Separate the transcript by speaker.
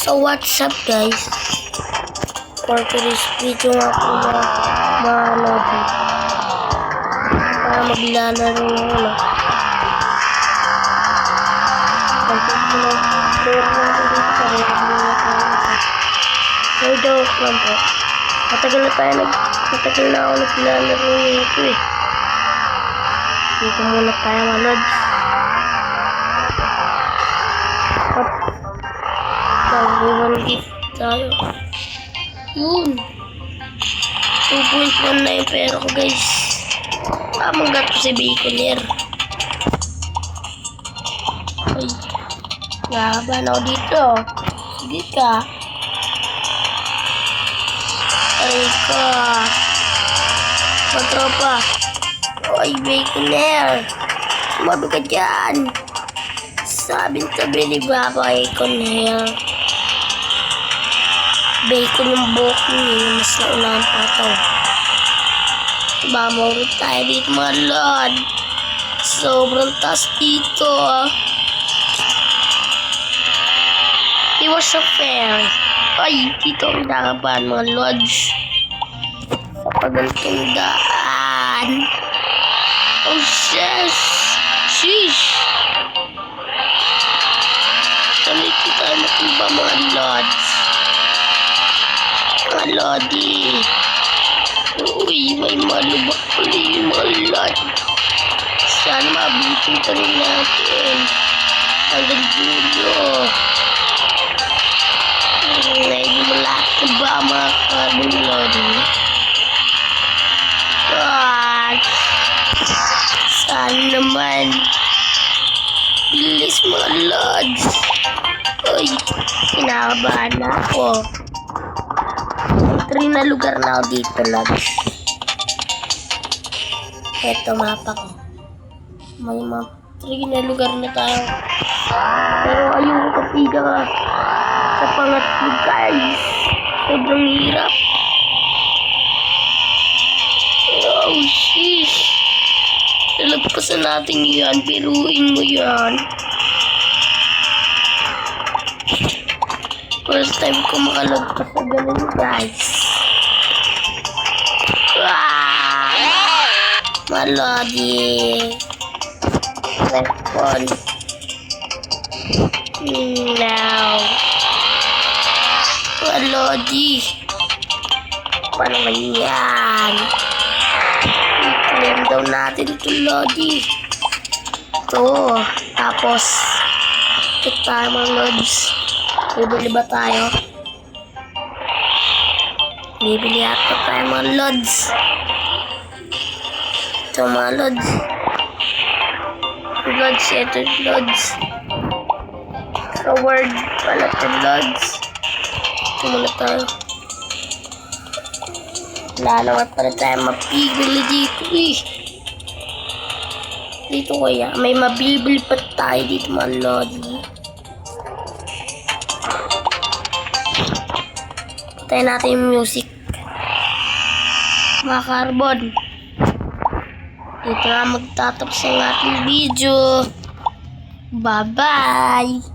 Speaker 1: So what's up guys? For today's video nga po na para maglalaro ng so joke lang po. Matagal na ako naglalaro nito eh. Dito muna tayo mga lods. One gift tayo. Yun. 2.1 na yung pera ko guys. Tamang gato si Baconair. Ay. Laban ako dito. Sige ka. Ay ka. Matropa. Ay Baconair. Sumabi ka dyan. Sabi ni Papa Baconair. Bacon yung buhok niya, mas naunahan pa ito. Mamawag tayo dito mga lord. Sobrang taas dito ah. It was so fair. Ay, dito ang nakabahan mga lords. Sa pagantong daan. Oh yes. Sheesh. Talito tayo makiba mga lords. Lodi. Uy, may malubak pala yung mga lod. Sana mabitin ka rin natin. Hanggang dulo. Ngayon mo lahat na ba mga carbon lodi? Sana naman. Bilis mga lods. Uy, kinakabahan na ako. Na lugar na ako dito lods. Eto mapa ko. May mga 3 na lugar na tayo. Pero ayun kapida ka sa pangatlo guys. Sobrang hirap. Oh sheesh. Nalagpasan natin yan. Piruin mo yan. First time ko makalagpas sa ganun guys. Malodi. Respond. Now. Malodi. Paano ba yan? I-claim daw natin ito Lodi. Ito. Tapos ito tayo mga lods. Bibili ba tayo? Bibili ata tayo mga lods. Ito mga lods. Lods, ito lods. Sa word pala ito lods. Ito muna tayo. Wala naman pala tayo mapigil dito eh. Dito kaya. May mabibili pa tayo dito mga lods. Patayin natin yung music. Mga carbon. Dito na magtatapos ang ating video. Bye-bye!